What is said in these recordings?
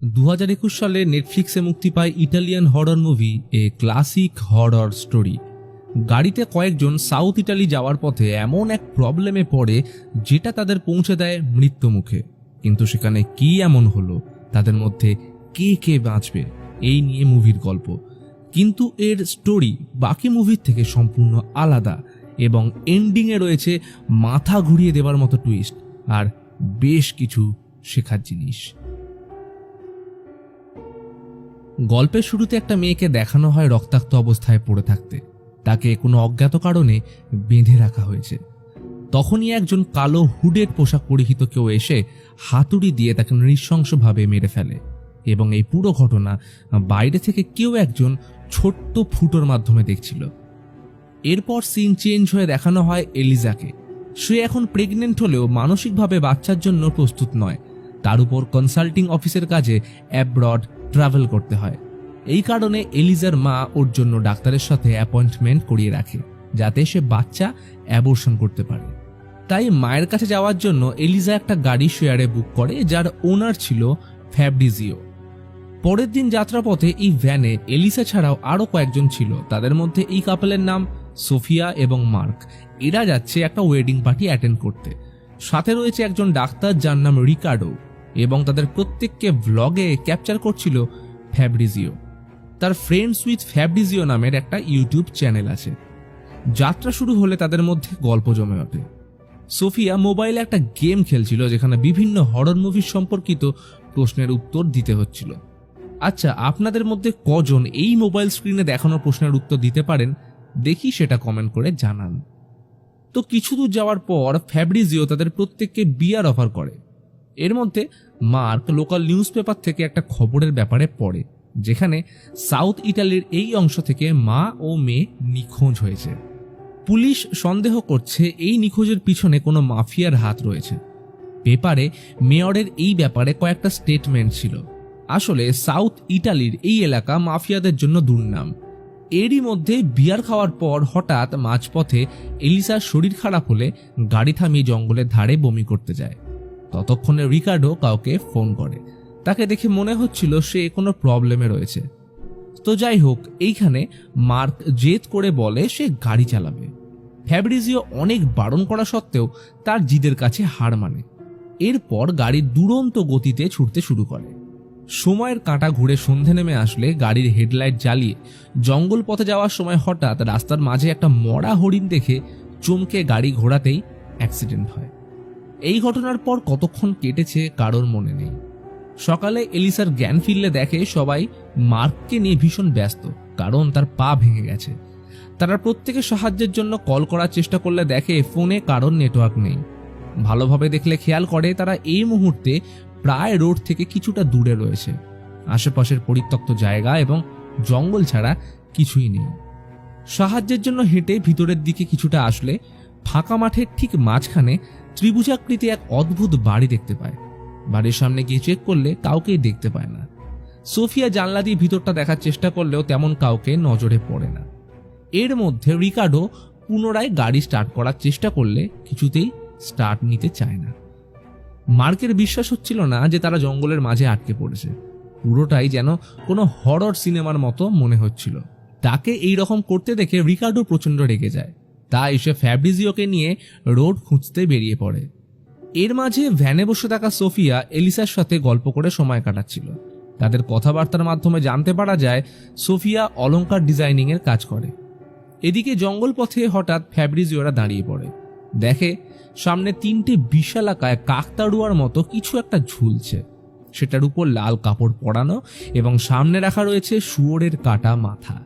2021 সালে নেটফ্লিক্সে মুক্তি পায় ইটালিয়ান হরর মুভি এ ক্লাসিক হরর স্টোরি। গাড়িতে কয়েকজন সাউথ ইটালি যাওয়ার পথে এমন এক প্রবলেমে পড়ে যেটা তাদের পৌঁছে দেয় মৃত্যু মুখে। কিন্তু সেখানে কি এমন হলো, তাদের মধ্যে কে কে বাঁচবে, এই নিয়ে মুভির গল্প। কিন্তু এর স্টোরি বাকি মুভির থেকে সম্পূর্ণ আলাদা এবং এন্ডিংয়ে রয়েছে মাথা ঘুরিয়ে দেওয়ার মতো টুইস্ট আর বেশ কিছু শেখার জিনিস। গল্পের শুরুতে একটা মেয়েকে দেখানো হয় রক্তাক্ত অবস্থায় পড়ে থাকতে। তাকে কোনো অজ্ঞাত কারণে বেঁধে রাখা হয়েছে। তখনই একজন কালো হুডেড পোশাক পরিহিত কেউ এসে হাতুড়ি দিয়ে তাকে নৃশংসভাবে মেরে ফেলে এবং এই পুরো ঘটনা বাইরে থেকে কেউ একজন ছোট্ট ফুটোর মাধ্যমে দেখছিল। এরপর সিন চেঞ্জ হয়ে দেখানো হয় এলিজাকে। সে এখন প্রেগনেন্ট হলেও মানসিকভাবে বাচ্চার জন্য প্রস্তুত নয়। তার উপর কনসাল্টিং অফিসের কাজে অ্যাব্রড ট্রাভেল করতে হয়। এই কারণে এলিজার মা ওর জন্য ডাক্তারের সাথে অ্যাপয়েন্টমেন্ট করিয়ে রাখে যাতে সে বাচ্চা অ্যাবর্শন করতে পারে। তাই মায়ের কাছে যাওয়ার জন্য এলিজা একটা গাড়ি শেয়ারে বুক করে, যার ওনার ছিল ফ্যাব্রিজিও। পরের দিন যাত্রাপথে এই ভ্যানে এলিসা ছাড়াও আরও কয়েকজন ছিল। তাদের মধ্যে এই কাপলের নাম সোফিয়া এবং মার্ক। এরা যাচ্ছে একটা ওয়েডিং পার্টি অ্যাটেন্ড করতে। সাথে রয়েছে একজন ডাক্তার যার নাম রিকার্ডো এবং তাদের প্রত্যেককে ভ্লগে ক্যাপচার করছিল ফ্যাব্রিজিও। তার ফ্রেন্ডস উইথ ফ্যাব্রিজিও নামের একটা ইউটিউব চ্যানেল আছে। যাত্রা শুরু হলে তাদের মধ্যে গল্প জমে ওঠে। সোফিয়া মোবাইলে একটা গেম খেলছিল যেখানে বিভিন্ন হরর মুভির সম্পর্কিত প্রশ্নের উত্তর দিতে হচ্ছিল। আচ্ছা, আপনাদের মধ্যে কজন এই মোবাইল স্ক্রিনে দেখানো প্রশ্নের উত্তর দিতে পারেন দেখি সেটা কমেন্ট করে জানান। তো কিছু দূর যাওয়ার পর ফ্যাব্রিজিও তাদের প্রত্যেককে বিয়ার অফার করে। এর মধ্যে মার্ক লোকাল নিউজ পেপার থেকে একটা খবরের ব্যাপারে পড়ে যেখানে সাউথ ইটালির এই অংশ থেকে মা ও মেয়ে নিখোঁজ হয়েছে। পুলিশ সন্দেহ করছে এই নিখোঁজের পিছনে কোনো মাফিয়ার হাত রয়েছে। পেপারে মেয়রের এই ব্যাপারে কয়েকটা স্টেটমেন্ট ছিল। আসলে সাউথ ইটালির এই এলাকা মাফিয়াদের জন্য দুর্নাম। এরই মধ্যে বিয়ার খাওয়ার পর হঠাৎ মাঝপথে এলিসার শরীর খারাপ হলে গাড়ি থামিয়ে জঙ্গলের ধারে বমি করতে যায়। ততক্ষণে রিকার্ডো কাউকে ফোন করে। তাকে দেখে মনে হচ্ছিল সে কোনো প্রবলেমে রয়েছে। তো যাই হোক, এইখানে মার্ক জেদ করে বলে সে গাড়ি চালাবে। ফ্যাব্রিজিও অনেক বারণ করা সত্ত্বেও তার জিদের কাছে হার মানে। এরপর গাড়ি দুরন্ত গতিতে ছুটতে শুরু করে। সময়ের কাঁটা ঘুরে সন্ধে নেমে আসলে গাড়ির হেডলাইট জ্বালিয়ে জঙ্গল পথে যাওয়ার সময় হঠাৎ রাস্তার মাঝে একটা মরা হরিণ দেখে চমকে গাড়ি ঘোরাতেই অ্যাক্সিডেন্ট হয়। এই ঘটনার পর কতক্ষণ কেটেছে কারোর মনে নেই। সকালে এলিসার জ্ঞান ফিরলে দেখে সবাই মার্ককে নিয়ে ভীষণ ব্যস্ত, কারণ তার পা ভেঙে গেছে। তারা প্রত্যেকে সাহায্যের জন্য কল করার চেষ্টা করলে দেখে ফোনে কারোর নেটওয়ার্ক নেই। ভালোভাবে দেখলে খেয়াল করে তারা এই মুহূর্তে প্রায় রোড থেকে কিছুটা দূরে রয়েছে। আশেপাশের পরিত্যক্ত জায়গা এবং জঙ্গল ছাড়া কিছুই নেই। সাহায্যের জন্য হেঁটে ভিতরের দিকে কিছুটা আসলে ফাঁকা মাঠের ঠিক মাঝখানে ত্রিভুজাকৃতি এক অদ্ভুত বাড়ি দেখতে পায়। বাড়ির সামনে গিয়ে চেক করলে কাউকেই দেখতে পায় না। সোফিয়া জানলা দিয়ে ভিতরটা দেখার চেষ্টা করলেও তেমন কাউকে নজরে পড়ে না। এর মধ্যে রিকার্ডো পুনরায় গাড়ি স্টার্ট করার চেষ্টা করলে কিছুতেই স্টার্ট নিতে চায় না। মার্কের বিশ্বাস হচ্ছিল না যে তারা জঙ্গলের মাঝে আটকে পড়েছে। পুরোটাই যেন কোনো হরর সিনেমার মতো মনে হচ্ছিল। তাকে এই রকম করতে দেখে রিকার্ডো প্রচণ্ড রেগে যায়। তাই সে ফ্যাব্রিজিওকে নিয়ে রোড খুঁজতে বেরিয়ে পড়ে। এর মাঝে ভ্যানে বসে থাকা সোফিয়া এলিসার সাথে গল্প করে সময় কাটাচ্ছিল। তাদের কথাবার্তার মাধ্যমে জানতে পারা যায় সোফিয়া অলংকার ডিজাইনিং এর কাজ করে। এদিকে জঙ্গল পথে হঠাৎ ফ্যাব্রিজিওরা দাঁড়িয়ে পড়ে। দেখে সামনে তিনটে বিশালাকায় কাকতাড়ুয়ার মতো কিছু একটা ঝুলছে। সেটার উপর লাল কাপড় পরানো এবং সামনে রাখা রয়েছে শুয়োরের কাটা মাথা।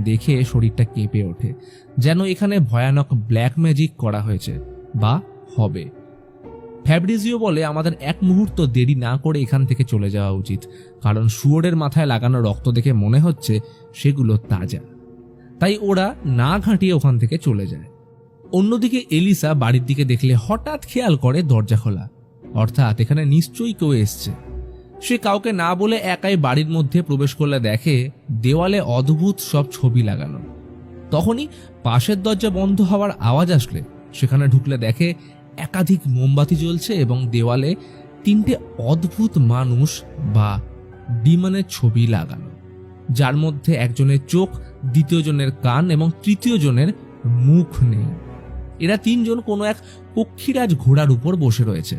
দেখে শরীরটা কেঁপে ওঠে, যেন এখানে ভয়ানক ব্ল্যাক ম্যাজিক করা হয়েছে বা হবে। ফ্যাব্রিজিও বলে আমাদের এক মুহূর্ত দেরি না করে এখান থেকে চলে যাওয়া উচিত, কারণ শুয়োরের মাথায় লাগানো রক্ত দেখে মনে হচ্ছে সেগুলো তাজা। তাই ওরা না ঘাঁটিয়ে ওখান থেকে চলে যায়। অন্যদিকে এলিসা বাড়ির দিকে দেখলে হঠাৎ খেয়াল করে দরজা খোলা, অর্থাৎ এখানে নিশ্চয়ই কেউ এসছে। সে কাউকে না বলে একাই বাড়ির মধ্যে প্রবেশ করলে দেখে দেওয়ালে অদ্ভুত সব ছবি লাগানো। তখনই পাশের দরজা বন্ধ হওয়ার আওয়াজ আসলে সেখানে ঢুকলে দেখে একাধিক মোমবাতি জ্বলছে এবং দেওয়ালে তিনটে অদ্ভুত মানুষ বা ডিমনের ছবি লাগানো, যার মধ্যে একজনের চোখ, দ্বিতীয় জনের কান এবং তৃতীয় জনের মুখ নেই। এরা তিনজন কোনো এক পক্ষীরাজ ঘোড়ার উপর বসে রয়েছে।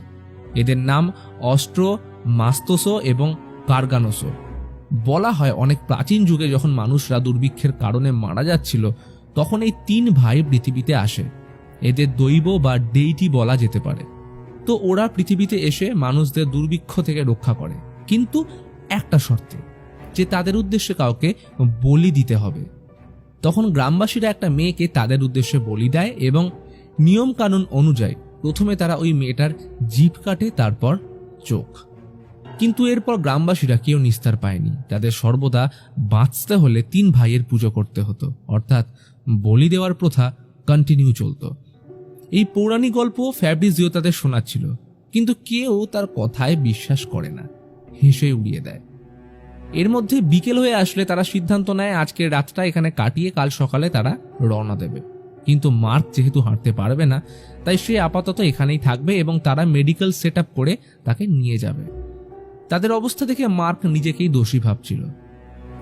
এদের নাম অস্ট্রো, মাস্তোসো এবং কার্গানোসো। বলা হয় অনেক প্রাচীন যুগে যখন মানুষরা দুর্ভিক্ষের কারণে মারা যাচ্ছিল, তখন এই তিন ভাই পৃথিবীতে আসে। এদের দৈব বা ডেইটি বলা যেতে পারে। তো ওরা পৃথিবীতে এসে মানুষদের দুর্ভিক্ষ থেকে রক্ষা করে, কিন্তু একটা শর্তে, যে তাদের উদ্দেশ্যে কাউকে বলি দিতে হবে। তখন গ্রামবাসীরা একটা মেয়েকে তাদের উদ্দেশ্যে বলি দেয় এবং নিয়ম কানুন অনুযায়ী প্রথমে তারা ওই মেয়েটার জিভ কাটে, তারপর চোখ। কিন্তু এরপর গ্রামবাসীরা কেউ নিস্তার পায়নি। তাদের সর্বদা বাঁচতে হলে তিন ভাইয়ের পুজো করতে হতো, অর্থাৎ বলি দেওয়ার প্রথা কন্টিনিউ চলত। এই পৌরাণিক গল্প ফ্যাব্রিজিও তাদের শোনাচ্ছিল, কিন্তু কেউ তার কথায় বিশ্বাস করে না, হেসে উড়িয়ে দেয়। এর মধ্যে বিকেল হয়ে আসলে তারা সিদ্ধান্ত নেয় আজকের রাতটা এখানে কাটিয়ে কাল সকালে তারা রওনা দেবে। কিন্তু মার্ক যেহেতু হাঁটতে পারবে না, তাই সে আপাতত এখানেই থাকবে এবং তারা মেডিকেল সেট আপ করে তাকে নিয়ে যাবে। তাদের অবস্থা দেখে মার্ক নিজেকেই দোষী ভাবছিল।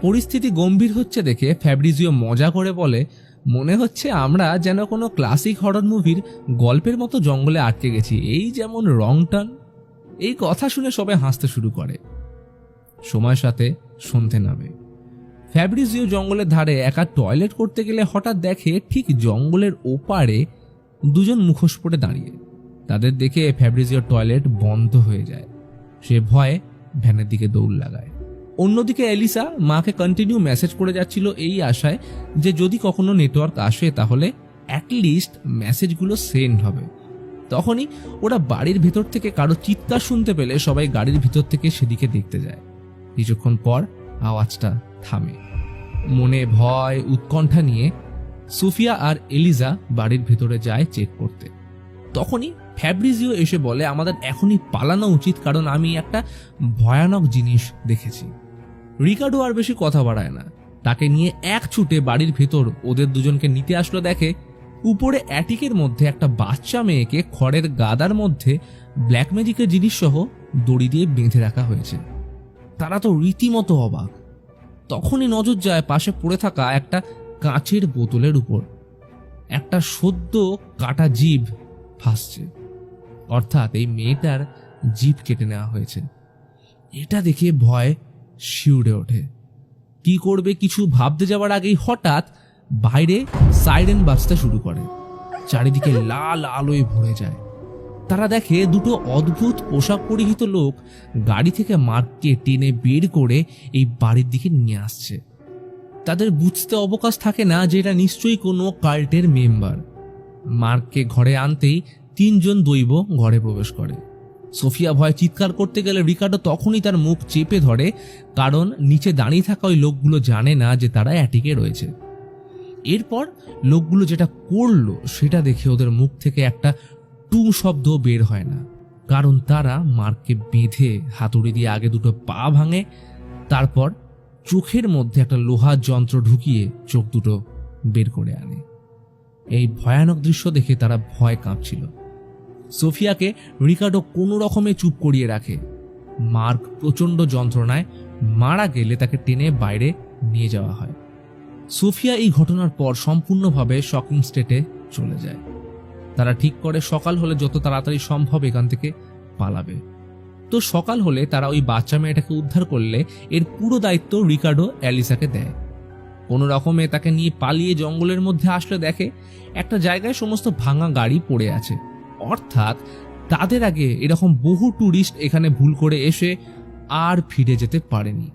পরিস্থিতি গম্ভীর হচ্ছে দেখে ফ্যাব্রিজিও মজা করে বলে, মনে হচ্ছে আমরা যেন কোনো ক্লাসিক হরর মুভির গল্পের মতো জঙ্গলে আটকে গেছি, এই যেমন রং টার্ন। এই কথা শুনে সবাই হাসতে শুরু করে। সময়ের সাথে সন্ধে নামে। ফ্যাব্রিজিও জঙ্গলের ধারে একা টয়লেট করতে গেলে হঠাৎ দেখে ঠিক জঙ্গলের ওপারে দুজন মুখোশ পরে দাঁড়িয়ে। তাদের দেখে ফ্যাব্রিজিওর টয়লেট বন্ধ হয়ে যায়। সে ভয়ে ভ্যানের দিকে দৌড় লাগায়। অন্যদিকে এলিসা মাকে কন্টিনিউ মেসেজ করে যাচ্ছিল এই আশায় যে যদি কখনো নেটওয়ার্ক আসে তাহলে অ্যাটলিস্ট মেসেজগুলো সেন্ড হবে। তখনই ওরা বাড়ির ভিতর থেকে কারো চিৎকার শুনতে পেলে সবাই গাড়ির ভিতর থেকে সেদিকে দেখতে যায়। কিছুক্ষণ পর আওয়াজটা থামে। মনে ভয় উৎকণ্ঠা নিয়ে সোফিয়া আর এলিজা বাড়ির ভেতরে যায় চেক করতে। তখনই ফ্যাব্রিজিও এসে বলে, আমাদের এখনই পালানো উচিত, কারণ আমি একটা ভয়ানক জিনিস দেখেছি। রিকার্ডো আর বেশি কথা বাড়ায় না, তাকে নিয়ে এক ছুটে বাড়ির ভেতর ওদের দুজনকে নিতে আসলো। দেখে উপরে অ্যাটিকের মধ্যে একটা বাচ্চা মেয়েকে খড়ের গাদার মধ্যে ব্ল্যাক ম্যাজিকের জিনিস সহ দড়ি দিয়ে বেঁধে রাখা হয়েছে। তারা তো রীতিমতো অবাক। তখনই নজর যায় পাশে পড়ে থাকা একটা কাঁচের বোতলের উপর। একটা সদ্য কাটা জিভ ফাঁসছে, অর্থাৎ এই মেয়েটার জিভ কেটে নেওয়া হয়েছে। এটা দেখে ভয় শিউরে ওঠে। কি করবে কিছু ভাবতে যাওয়ার আগেই হঠাৎ বাইরে সাইরেন বাজতে শুরু করে। চারিদিকে লাল আলোয় ভরে যায়। তারা দেখে দুটো অদ্ভুত পোশাক পরিহিত লোক গাড়ি থেকে মার্ককে টেনে বের করে এই বাড়ির দিকে নিয়ে আসছে। তাদের বুঝতে অবকাশ থাকে না যে এটা নিশ্চয়ই কোনো কাল্টের মেম্বার। মার্ককে ঘরে আনতেই তিনজন দৈব ঘরে প্রবেশ করে। সোফিয়া ভয় চিৎকার করতে গেলে রিকার্ডো তখনই তার মুখ চেপে ধরে, কারণ নিচে দাঁড়িয়ে থাকা ওই লোকগুলো জানে না যে তারা অ্যাটিকে রয়েছে। এরপর লোকগুলো যেটা করলো সেটা দেখে ওদের মুখ থেকে একটা টু শব্দ বের হয় না, কারণ তারা মার্ককে বেঁধে হাতুড়ি দিয়ে আগে দুটো পা ভাঙে, তারপর চোখের মধ্যে একটা লোহার যন্ত্র ঢুকিয়ে চোখ দুটো বের করে আনে। এই ভয়ানক দৃশ্য দেখে তারা ভয় কাঁপছিল। সোফিয়াকে রিকার্ডো কোনো রকমে চুপ করিয়ে রাখে। মার্ক প্রচণ্ড যন্ত্রণায় মারা গেলে তাকে টেনে বাইরে নিয়ে যাওয়া হয়। সোফিয়া এই ঘটনার পর সম্পূর্ণভাবে শকিং স্টেটে চলে যায়। তারা ঠিক করে সকাল হলে যত তাড়াতাড়ি সম্ভব এখান থেকে পালাবে। তো সকাল হলে তারা ওই বাচ্চা মেয়েটাকে উদ্ধার করলে এর পুরো দায়িত্ব রিকার্ডো অ্যালিসাকে দেয়। কোনো রকমে তাকে নিয়ে পালিয়ে জঙ্গলের মধ্যে আসলে দেখে একটা জায়গায় সমস্ত ভাঙা গাড়ি পড়ে আছে, অর্থাৎ তাদের আগে এরকম বহু ট্যুরিস্ট এখানে ভুল করে এসে আর ফিরে যেতে পারেনি।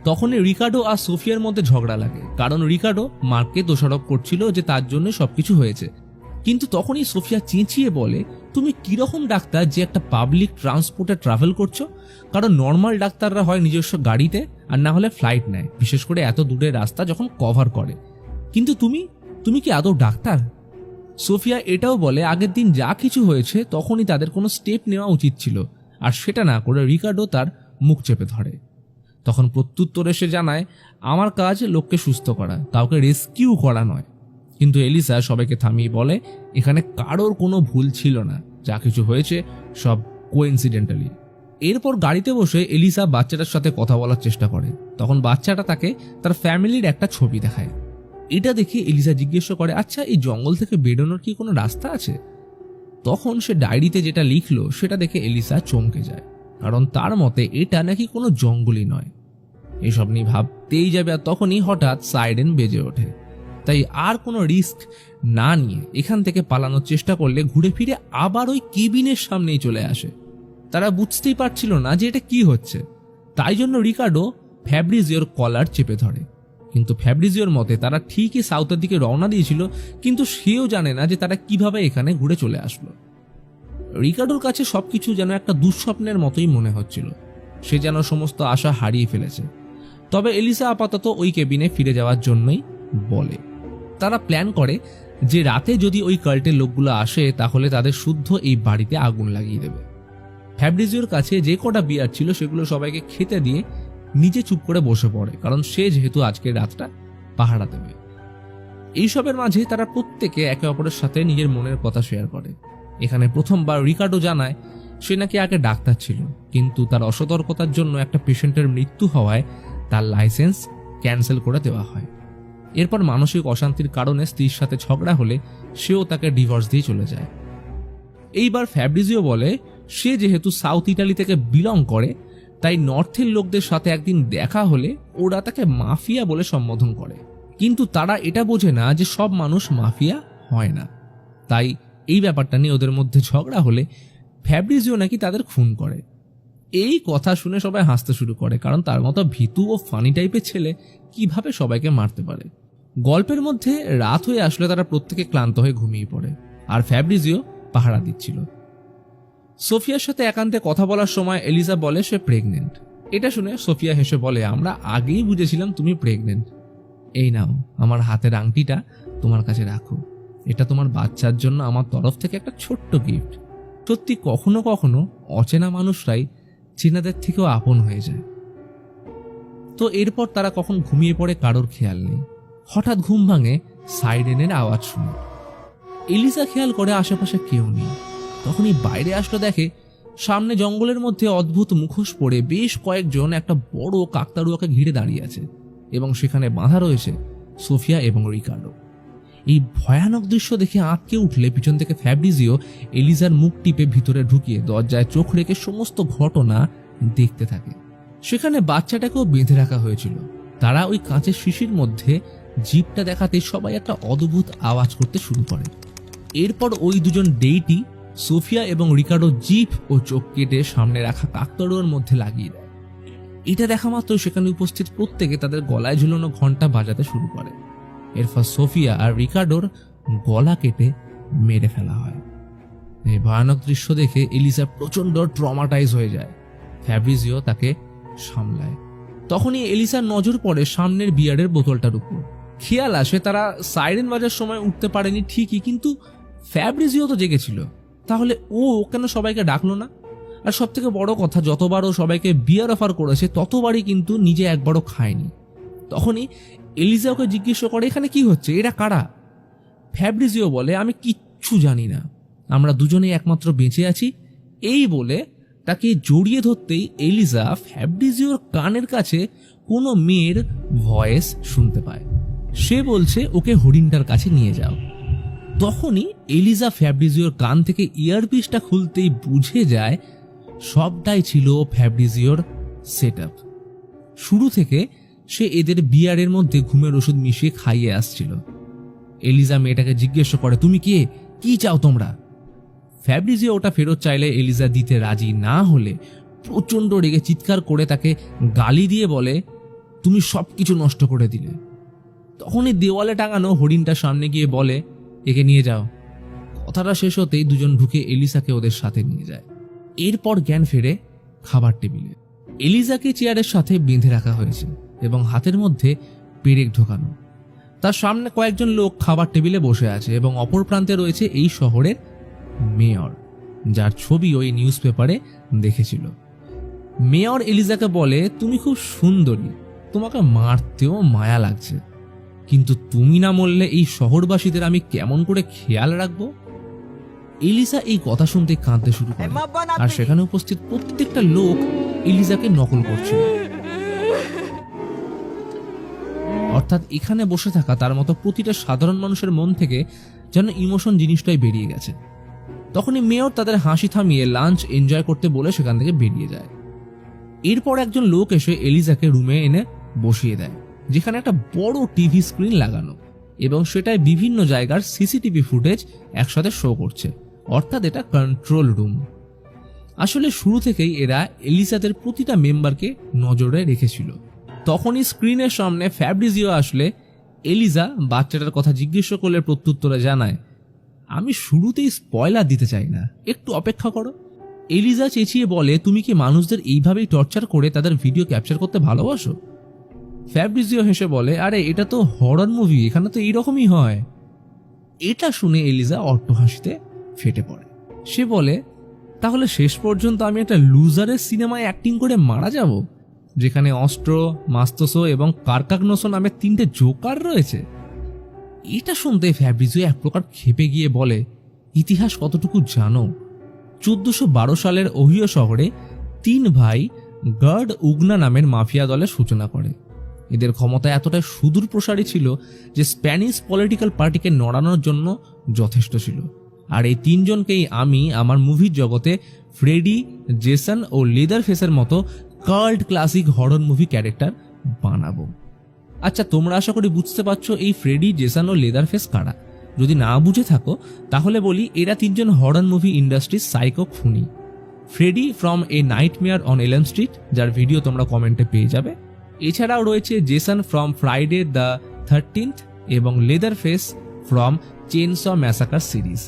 তখনই রিকার্ডো আর সোফিয়ার মধ্যে ঝগড়া লাগে, কারণ রিকার্ডো মার্ককে দোষারোপ করছিল যে তার জন্য সবকিছু হয়েছে। কিন্তু তখনই সোফিয়া চেঁচিয়ে বলে, তুমি কিরকম ডাক্তার যে একটা পাবলিক ট্রান্সপোর্টে ট্রাভেল করছো? কারণ নর্মাল ডাক্তাররা হয় নিজস্ব গাড়িতে আর না হলে ফ্লাইট নেয়, বিশেষ করে এত দূরের রাস্তা যখন কভার করে। কিন্তু তুমি কি আদৌ ডাক্তার? সোফিয়া এটাও বলে আগের দিন যা কিছু হয়েছে তখনই তাদের কোনো স্টেপ নেওয়া উচিত ছিল, আর সেটা না করে রিকার্ডো তার মুখ চেপে ধরে। তখন প্রত্যুত্তরে সে জানায়, আমার কাজ লোককে সুস্থ করা, কাউকে রেস্কিউ করা নয়। কিন্তু এলিসা সবাইকে থামিয়ে বলে, এখানে কারোর কোনো ভুল ছিল না, যা কিছু হয়েছে সব কোইন্সিডেন্টালি। এরপর গাড়িতে বসে এলিসা বাচ্চাটার সাথে কথা বলার চেষ্টা করে। তখন বাচ্চাটা তাকে তার ফ্যামিলির একটা ছবি দেখায়। এটা দেখে এলিসা জিজ্ঞেস করে, আচ্ছা এই জঙ্গল থেকে বেরোনোর কি কোনো রাস্তা আছে? তখন সে ডায়েরিতে যেটা লিখলো সেটা দেখে এলিসা চমকে যায়, কারণ তার মতে এটা নাকি কোনো জঙ্গলই নয়। এসব নিয়ে ভাবতেই যাবে, আর তখনই হঠাৎ সাইরেন বেজে ওঠে। তাই আর কোনো রিস্ক না নিয়ে এখান থেকে পালানোর চেষ্টা করলে ঘুরে ফিরে আবার ওই কেবিনের সামনেই চলে আসে। তারা বুঝতেই পারছিল না যে এটা কি হচ্ছে, তাই জন্য রিকার্ডো ফ্যাব্রিজিওর কলার চেপে ধরে। কিন্তু ফ্যাব্রিজিওর মতে তারা ঠিকই সাউথের দিকে রওনা দিয়েছিল, কিন্তু সেও জানে না যে তারা কিভাবে এখানে ঘুরে চলে আসলো। রিকার্ডোর কাছে সবকিছু যেন একটা দুঃস্বপ্নের মতোই মনে হচ্ছিল। সে যেন সমস্ত আশা হারিয়ে ফেলেছে। তবে এলিসা আপাতত ওই কেবিনে ফিরে যাওয়ার জন্যই বলে। তারা প্ল্যান করে যে রাতে যদি ওই কাল্টের লোকগুলো আসে তাহলে তাদের শুদ্ধ এই বাড়িতে আগুন লাগিয়ে দেবে। ফ্যাব্রিজিওর কাছে যে কটা বিয়ার ছিল সেগুলো সবাইকে খেতে দিয়ে নিজে চুপ করে বসে পড়ে, কারণ সে যেহেতু আজকের রাতটা পাহারা দেবে। এইসবের মাঝে তারা প্রত্যেকে একে অপরের সাথে নিজের মনের কথা শেয়ার করে। এখানে প্রথমবার রিকার্ডো জানায় সে নাকি আগে ডাক্তার ছিল, কিন্তু তার অসতর্কতার জন্য একটা পেশেন্টের মৃত্যু হওয়ায় তার লাইসেন্স ক্যান্সেল করে দেওয়া হয়। এরপর মানসিক অশান্তির কারণে স্ত্রীর সাথে ঝগড়া হলে সেও তাকে ডিভোর্স দিয়ে চলে যায়। এইবার ফ্যাব্রিজিও বলে সে যেহেতু সাউথ ইটালি থেকে বিলং করে, তাই নর্থের লোকদের সাথে একদিন দেখা হলে ওরা তাকে মাফিয়া বলে সম্বোধন করে। কিন্তু তারা এটা বোঝে না যে সব মানুষ মাফিয়া হয় না। তাই এই ব্যাপারটা নিয়ে ওদের মধ্যে ঝগড়া হলে ফ্যাব্রিজিও নাকি তাদের খুন করে। এই কথা শুনে সবাই হাসতে শুরু করে, কারণ তার মতো ভীতু ও ফানি টাইপের ছেলে কিভাবে সবাইকে মারতে পারে। গল্পের মধ্যে রাত হয়ে আসলে তারা প্রত্যেকে ক্লান্ত হয়ে ঘুমিয়ে পড়ে, আর ফ্যাব্রিজিও পাহারা দিচ্ছিল। সোফিয়ার সাথে একান্তে কথা বলার সময় এলিসা বলে সে প্রেগনেন্ট। এটা শুনে সোফিয়া হেসে বলে, আমরা আগেই বুঝেছিলাম তুমি প্রেগনেন্ট। এই নাও আমার হাতের আংটিটা, তোমার কাছে রাখো। এটা তোমার বাচ্চার জন্য আমার তরফ থেকে একটা ছোট্ট গিফট। সত্যি কখনো কখনো অচেনা মানুষরাই চেনাদের থেকেও আপন হয়ে যায়। তো এরপর তারা কখন ঘুমিয়ে পড়ে কারোর খেয়াল নেই। হঠাৎ ঘুম ভাঙে সাইরেনের আওয়াজ শুনে। এলিসা খেয়াল করে আশেপাশে কেউ নেই। তখনই বাইরে আসলো, দেখে সামনে জঙ্গলের মধ্যে অদ্ভুত মুখোশ পরে বেশ কয়েকজন একটা বড় কাকতাড়ুয়াকে ঘিরে দাঁড়িয়ে আছে, এবং সেখানে বাঁধা রয়েছে সোফিয়া এবং রিকার্ডো। এই ভয়ানক দৃশ্য দেখে আঁতকে উঠলে পিছন থেকে ফ্যাব্রিজিও এলিজার মুখ টিপে ভিতরে ঢুকিয়ে দরজায় চোখ রেখে সমস্ত ঘটনা দেখতে থাকে। সেখানে বাচ্চাটাকেও বেঁধে রাখা হয়েছিল। তারা ওই কাঁচের শিশির মধ্যে জিপটা দেখাতে সবাই একটা অদ্ভুত আওয়াজ করতে শুরু করে। এরপর ওই দুজন ডেইটি সোফিয়া এবং রিকার্ডো জিপ ও চোখ কেটে সামনে রাখা কাকতাড়ুয়ার মধ্যে লাগিয়ে দেয়। এটা দেখা মাত্র সেখানে উপস্থিত প্রত্যেকে তাদের গলায় ঝুলানো ঘন্টা বাজাতে শুরু করে। এরপর সোফিয়া আর রিকার্ডোর গলা কেটে মেরে ফেলা হয়। এই ভয়ানক দৃশ্য দেখে এলিসা প্রচন্ড ট্রমাটাইজ হয়ে যায়। ফ্যাব্রিজিও তাকে সামলায়। তখনই এলিসার নজর পড়ে সামনের বিয়ারের বোতলটার উপর। খেয়াল আসে তারা সাইরেন বাজার সময় উঠতে পারেনি ঠিকই, কিন্তু ফ্যাব্রিজিও তো জেগেছিল। তাহলে ও কেন সবাইকে ডাকলো না? আর সব থেকে বড় কথা, যতবারও সবাইকে বিয়ার অফার করেছে ততবারই কিন্তু নিজে একবারও খায়নি। তখনই এলিসা ওকে জিজ্ঞেস করে এখানে কি হচ্ছে, এরা কারা? ফ্যাব্রিজিও বলে আমি কিচ্ছু জানি না, আমরা দুজনেই একমাত্র বেঁচে আছি। এই বলে তাকে জড়িয়ে ধরতেই এলিসা ফ্যাব্রিজিওর কানের কাছে কোনো মেয়ের ভয়েস শুনতে পায়। সে বলছে ওকে হরিণটার কাছে নিয়ে যাও। তখনই এলিসা ফ্যাব্রিজিওর কান থেকে ইয়ারপিসটা খুলতেই বুঝে যায় সবটাই ছিল ফ্যাব্রিজিওর সেটআপ। শুরু থেকে সে এদের বিয়ারের মধ্যে ঘুমের ওষুধ মিশিয়ে খাইয়ে আসছিল। এলিসা মেয়েটাকে জিজ্ঞেস করে তুমি কে, কি চাও তোমরা? ফ্যাব্রিজিও ওটা ফেরত চাইলে এলিসা দিতে রাজি না হলে প্রচন্ড রেগে চিৎকার করে তাকে গালি দিয়ে বলে তুমি সবকিছু নষ্ট করে দিলে। তখনই দেওয়ালে টাঙানো হরিণটা সামনে গিয়ে বলে একে নিয়ে যাও। কথাটা শেষ হতেই দুজন ঢুকে এলিসাকে ওদের সাথে নিয়ে যায়। এরপর জ্ঞান ফেরে খাবার টেবিলে। এলিসাকে চেয়ারের সাথে বেঁধে রাখা হয়েছে এবং হাতের মধ্যে পেরেক ঢোকানো। তার সামনে কয়েকজন লোক খাবার টেবিলে বসে আছে এবং অপর প্রান্তে রয়েছে এই শহরের মেয়র, যার ছবি ওই নিউজ পেপারে দেখেছিল। মেয়র এলিসাকে বলে তুমি খুব সুন্দরী, তোমাকে মারতেও মায়া লাগছে, কিন্তু তুমি না মরলে এই শহরবাসীদের আমি কেমন করে খেয়াল রাখবো? এলিজা এই কথা শুনতে কাঁদতে শুরু করে, আর সেখানে উপস্থিত প্রত্যেকটা লোক এলিজাকে নকল করছিল। অর্থাৎ এখানে বসে থাকা তার মতো প্রতিটা সাধারণ মানুষের মন থেকে যেন ইমোশন জিনিসটাই বেরিয়ে গেছে। তখনই মেয়র তাদের হাসি থামিয়ে লাঞ্চ এনজয় করতে বলে সেখান থেকে বেরিয়ে যায়। এরপর একজন লোক এসে এলিজাকে রুমে এনে বসিয়ে দেয়, যেখানে একটা বড় টিভি স্ক্রিন লাগানো এবং সেটায় বিভিন্ন জায়গার সিসিটিভি ফুটেজ একসাথে শো করছে। অর্থাৎ এটা কন্ট্রোল রুম। আসলে শুরু থেকেই এরা এলিজাদের প্রতিটা মেম্বারকে নজরে রেখেছিল। তখনই স্ক্রিনের সামনে ফ্যাব্রিজিও আসলে এলিজা বাচ্চাটার কথা জিজ্ঞেস করলে প্রত্যুত্তরে জানায়, আমি শুরুতেই স্পয়লার দিতে চাই না, একটু অপেক্ষা করো। এলিজা চেঁচিয়ে বলে, তুমি কি মানুষদের এইভাবেই টর্চার করে তাদের ভিডিও ক্যাপচার করতে ভালোবাসো? ফ্যাব্রিজিও হেসে বলে, আরে এটা তো হরর মুভি, এখানে তো এইরকমই হয়। এটা শুনে এলিজা অট্টহাসিতে ফেটে পড়ে। সে বলে, তাহলে শেষ পর্যন্ত আমি একটা লুজারের সিনেমায় অ্যাক্টিং করে মারা যাব, যেখানে অস্ট্রো, মাস্তোসো এবং কার্কাগনোসো নামে 3টে জোকার রয়েছে? এটা শুনতে ফ্যাব্রিজিও এক প্রকার ক্ষেপে গিয়ে বলে, ইতিহাস কতটুকু জানো? 1412 সালের ওহিও শহরে 3 ভাই গার্ড উগনা নামের মাফিয়া দলের সূচনা করে। এদের ক্ষমতা এতটাই সুদূর প্রসারী ছিল যে স্প্যানিশ পলিটিক্যাল পার্টিকে নড়ানোর জন্য যথেষ্ট ছিল। আর এই 3 জনকেই আমি আমার মুভির জগতে ফ্রেডি, জেসন ও লেদারফেসের মতো cult classic horror movie character বানাবো। আচ্ছা, তোমরা আশা করি বুঝতে পারছো এই ফ্রেডি, জেসন ও লেদারফেস কারা। যদি না বুঝে থাকো তাহলে বলি, এরা 3 জন হরর মুভি ইন্ডাস্ট্রির সাইকো খুনি। Freddy from a nightmare on Elm street, যার ভিডিও তোমরা কমেন্টে পেয়ে যাবে। এছাড়াও রয়েছে Jason from Friday the 13th এবং লেদারফেস ফ্রম চেনস ম্যাসাকার সিরিজ।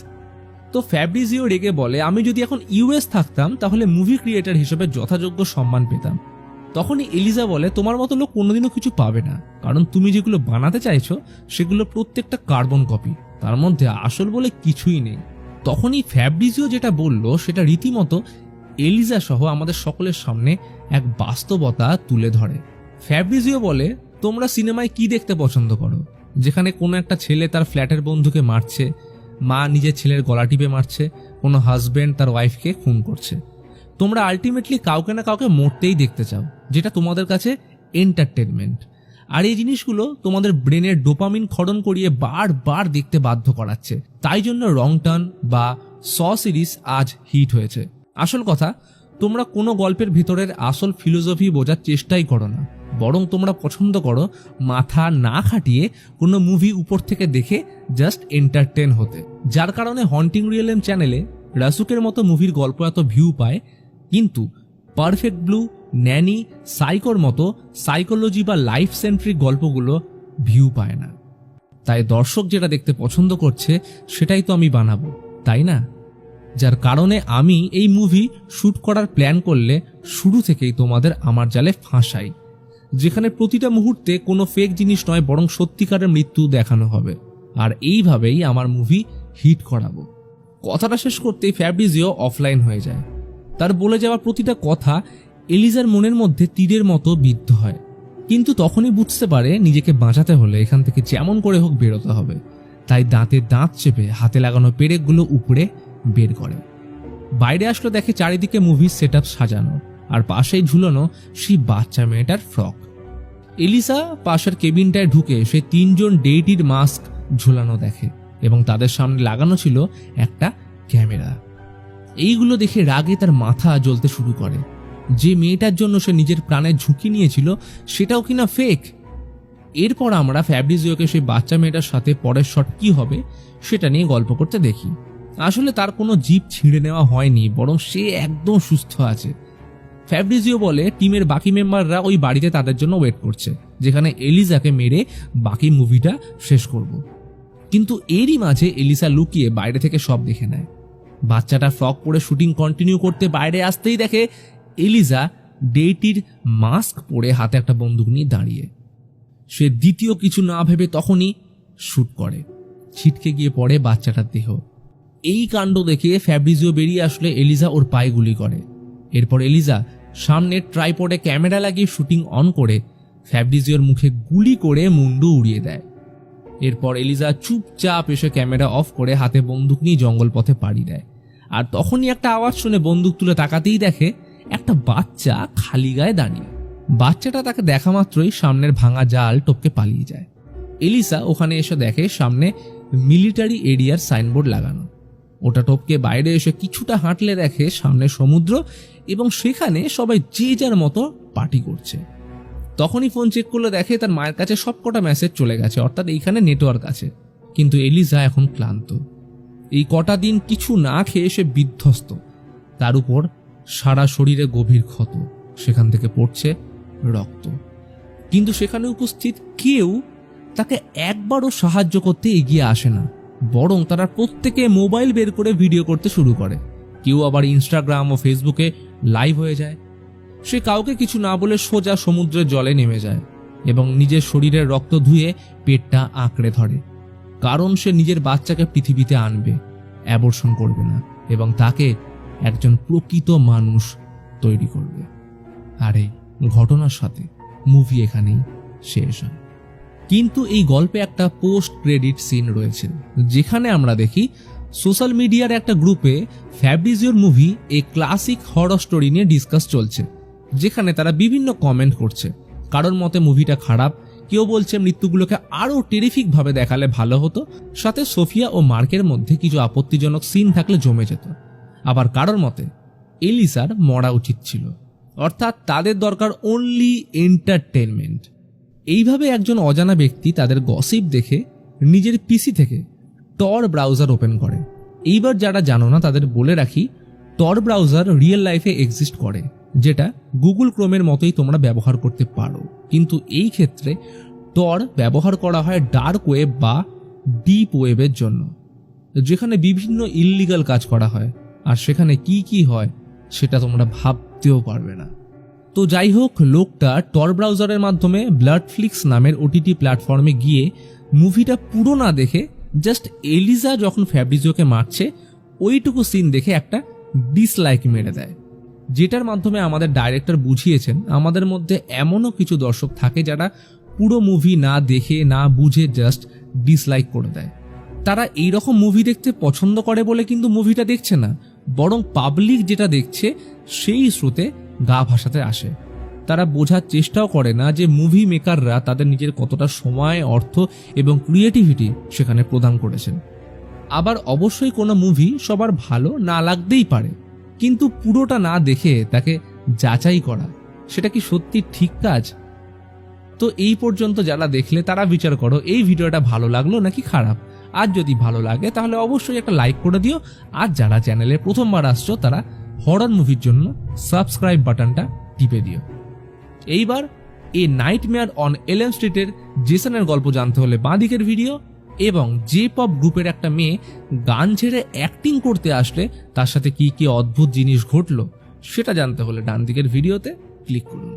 তো ফ্যাব্রিজিও রেগে বলে, আমি যদি এখন ইউএস থাকতাম তাহলে মুভি ক্রিয়েটার হিসেবে যথাযোগ্য সম্মান পেতাম। তখনই এলিজা বলে, তোমার মতো লোক কোনোদিনও কিছু পাবে না, কারণ তুমি যেগুলো বানাতে চাইছো সেগুলো প্রত্যেকটা কার্বন কপি, তার মধ্যে আসল বলে কিছুই নেই। তখনই ফ্যাব্রিজিও যেটা বলল সেটা রীতিমতো এলিজা সহ আমাদের সকলের সামনে এক বাস্তবতা তুলে ধরে। ফ্যাব্রিজিও বলে, তোমরা সিনেমায় কি দেখতে পছন্দ করো, যেখানে কোনো একটা ছেলে তার ফ্ল্যাটের বন্ধুকে মারছে, মা নিজের ছেলের গলা টিপে মারছে, কোনো হাজব্যান্ড তার ওয়াইফকে খুন করছে। তোমরা আলটিমেটলি কাউকে না কাউকে মরতেই দেখতে চাও, যেটা তোমাদের কাছে এন্টারটেনমেন্ট। আর এই জিনিসগুলো তোমাদের ব্রেনের ডোপামিন ক্ষরণ করিয়ে বারবার দেখতে বাধ্য করাচ্ছে। তাই জন্য রং টার্ন বা স সিরিজ আজ হিট হয়েছে। আসল কথা, তোমরা কোনো গল্পের ভিতরের আসল ফিলোসফি বোঝার চেষ্টাই করো না, বরং তোমরা পছন্দ করো মাথা না খাটিয়ে কোনো মুভি উপর থেকে দেখে জাস্ট এন্টারটেন হতে। যার কারণে হন্টিং রিয়েলম চ্যানেলে রাসুকের মতো মুভির গল্প এত ভিউ পায়, কিন্তু পারফেক্ট ব্লু, ন্যানি, সাইকোর মতো সাইকোলজি বা লাইফ সেন্ট্রিক গল্পগুলো ভিউ পায় না। তাই দর্শক যেটা দেখতে পছন্দ করছে সেটাই তো আমি বানাবো, তাই না? যার কারণে আমি এই মুভি শুট করার প্ল্যান করলে শুরু থেকেই তোমাদের আমার জালে ফাঁসাই, যেখানে প্রতিটা মুহূর্তে কোনো ফেক জিনিস নয় বরং সত্যিকারের মৃত্যু দেখানো হবে। আর এইভাবেই আমার মুভি হিট করাবো। কথাটা শেষ করতেই ফ্যাব্রিজিও অফলাইন হয়ে যায়। তার বলে যাওয়া প্রতিটা কথা এলিজার মনের মধ্যে তীরের মতো বিদ্ধ হয়, কিন্তু তখনই বুঝতে পারে নিজেকে বাঁচাতে হলে এখান থেকে যেমন করে হোক বেরোতে হবে। তাই দাঁতে দাঁত চেপে হাতে লাগানো পেরেকগুলো উপরে বের করে। বাইরে আসলে দেখে চারিদিকে মুভির সেটআপ সাজানো, আর পাশেই ঝুলানো সেই বাচ্চা মেয়েটার ফ্রক। এলিসা পাশের কেবিনটায় ঢুকে সে 3 জন ডেইটির মাস্ক ঝুলানো দেখে এবং তাদের সামনে লাগানো ছিল একটা ক্যামেরা। এইগুলো দেখে রাগে তার মাথা জ্বলতে শুরু করে। যে মেয়েটার জন্য সে নিজের প্রাণের ঝুঁকি নিয়েছিল সেটাও কিনা ফেক। এরপর আমরা ফ্যাব্রিজিওকে সেই বাচ্চা মেয়েটার সাথে পরের শট কি হবে সেটা নিয়ে গল্প করতে দেখি। আসলে তার কোনো জিভ ছিঁড়ে নেওয়া হয়নি, বরং সে একদম সুস্থ আছে। ফ্যাব্রিজিও বলে টিমের বাকি মেম্বাররা ওই বাড়িতে তাদের জন্য ওয়েট করছে, যেখানে এলিজাকে মেরে বাকি মুভিটা শেষ করব। কিন্তু এরই মাঝে এলিসা লুকিয়ে বাইরে থেকে সব দেখে নেয়। বাচ্চাটা ফ্রক পরে শুটিং কন্টিনিউ করতে বাইরে আসতেই দেখে এলিজা ডেইটির মাস্ক পরে হাতে একটা বন্দুক নিয়ে দাঁড়িয়ে। সে দ্বিতীয় কিছু না ভেবে তখনই শুট করে। ছিটকে গিয়ে পড়ে বাচ্চাটার দেহ। এই কাণ্ড দেখে ফ্যাব্রিজিও বেরিয়ে আসলে এলিজা ওর পায়ে গুলি করে। এরপর এলিজা সামনে ট্রাইপডে ক্যামেরা লাগিয়ে শুটিং অন করে ফ্যাব্রিজিওর মুখে গুলি করে মুন্ডু উড়িয়ে দেয়। এরপর এলিজা চুপচাপ এসে ক্যামেরা অফ করে হাতে বন্দুক নিয়ে জঙ্গল পথে পাড়ি দেয়। আর তখনই একটা আওয়াজ শুনে বন্দুক তুলে তাকাতেই দেখে একটা বাচ্চা খালি গায়ে দাঁড়িয়ে। বাচ্চাটা তাকে দেখা মাত্রই সামনের ভাঙা জাল টপকে পালিয়ে যায়। এলিসা ওখানে এসে দেখে সামনে মিলিটারি এরিয়ার সাইনবোর্ড লাগানো। ওটা টপকে বাইরে এসে কিছুটা হাঁটলে দেখে সামনে সমুদ্র এবং সেখানে সবাই যে যার মতো পার্টি করছে। তখনই ফোন চেক করলে দেখে তার মায়ের কাছে সবকটা মেসেজ চলে গেছে, অর্থাৎ এইখানে নেটওয়ার্ক আছে। কিন্তু এলিজা এখন ক্লান্ত। এই কটা দিন কিছু না খেয়ে সে বিধ্বস্ত, তার উপর সারা শরীরে গভীর ক্ষত, সেখান থেকে পড়ছে রক্ত। কিন্তু সেখানে উপস্থিত কেউ তাকে একবারও সাহায্য করতে এগিয়ে আসে না, বরং তারা প্রত্যেকে মোবাইল বের করে ভিডিও করতে শুরু করে। কেউ আবার ইনস্টাগ্রাম ও ফেসবুকে লাইভ হয়ে যায়। সে কাউকে কিছু না বলে সোজা সমুদ্রের জলে নেমে যায় এবং নিজের শরীরের রক্ত ধুয়ে পেটটা আঁকড়ে ধরে, কারণ সে নিজের বাচ্চাকে পৃথিবীতে আনবে, অ্যাবর্শন করবে না এবং তাকে একজন প্রকৃত মানুষ তৈরি করবে। আর এই ঘটনার সাথে মুভি এখানেই শেষ হয়। কিন্তু এই গল্পে একটা পোস্ট ক্রেডিট সিন রয়েছে, যেখানে আমরা দেখি সোশ্যাল মিডিয়ার একটা গ্রুপে ফ্যাব্রিজিওর মুভি এ ক্লাসিক হরর স্টোরি নিয়ে ডিসকাস চলছে, যেখানে তারা বিভিন্ন কমেন্ট করছে। কারোর মতে মুভিটা খারাপ, কেউ বলছে মৃত্যুগুলোকে আরও টেরিফিক ভাবে দেখালে ভালো হতো, সাথে সোফিয়া ও মার্কের মধ্যে কিছু আপত্তিজনক সিন থাকলে জমে যেত। আবার কারোর মতে এলিসার মরা উচিত ছিল, অর্থাৎ তাদের দরকার অনলি এন্টারটেনমেন্ট। এইভাবে একজন অজানা ব্যক্তি তাদের গসিপ দেখে নিজের পিসি থেকে টর ব্রাউজার ওপেন করে। এইবার যারা জানো না তাদের বলে রাখি, টর ব্রাউজার রিয়েল লাইফে এক্সিস্ট করে, যেটা গুগল ক্রোমের মতোই তোমরা ব্যবহার করতে পারো। কিন্তু এই ক্ষেত্রে টর ব্যবহার করা হয় ডার্ক ওয়েব বা ডিপ ওয়েবের জন্য, যেখানে বিভিন্ন ইল্লিগাল কাজ করা হয়, আর সেখানে কি কি হয় সেটা তোমরা ভাবতেও পারবে না। তো যাই হোক, লোকটা টর ব্রাউজারের মাধ্যমে ব্লাডফ্লিক্স নামের ওটিটি প্ল্যাটফর্মে গিয়ে মুভিটা পুরো না দেখে জাস্ট এলিজা যখন ফ্যাব্রিজিওকে মারছে ওইটুকু সিন দেখে একটা ডিসলাইক মেরে দেয়, যেটার মাধ্যমে আমাদের ডাইরেক্টর বুঝিয়েছেন আমাদের মধ্যে এমনও কিছু দর্শক থাকে যারা পুরো মুভি না দেখে না বুঝে জাস্ট ডিসলাইক করে দেয়। তারা এইরকম মুভি দেখতে পছন্দ করে বলে কিন্তু মুভিটা দেখছে না, বরং পাবলিক যেটা দেখছে সেই স্রোতে গা ভাসাতে আসে। তারা বোঝার চেষ্টাও করে না যে মুভি মেকাররা তাদের নিজের কতটা সময়, অর্থ এবং ক্রিয়েটিভিটি সেখানে প্রদান করেছেন। আবার অবশ্যই কোনো মুভি সবার ভালো না লাগতেই পারে, কিন্তু পুরোটা না দেখে তাকে যাচাই করা সেটা কি সত্যি ঠিক কাজ? তো এই পর্যন্ত যারা দেখলে তারা বিচার করো এই ভিডিওটা ভালো লাগলো নাকি খারাপ। আর যদি ভালো লাগে তাহলে অবশ্যই একটা লাইক করে দিও। আর যারা চ্যানেলে প্রথমবার আসছো তারা হরর মুভির জন্য সাবস্ক্রাইব বাটনটা টিপে দিও। এইবার এই নাইটমেয়ার অন এলএম স্ট্রিটের জেসনের গল্প জানতে হলে বাঁদিকের ভিডিও, এবং জে পপ গ্রুপের একটা মেয়ে গান ছেড়ে অ্যাক্টিং করতে আসলে তার সাথে কি কি অদ্ভুত জিনিস ঘটলো সেটা জানতে হলে ডান দিকের ভিডিওতে ক্লিক করুন।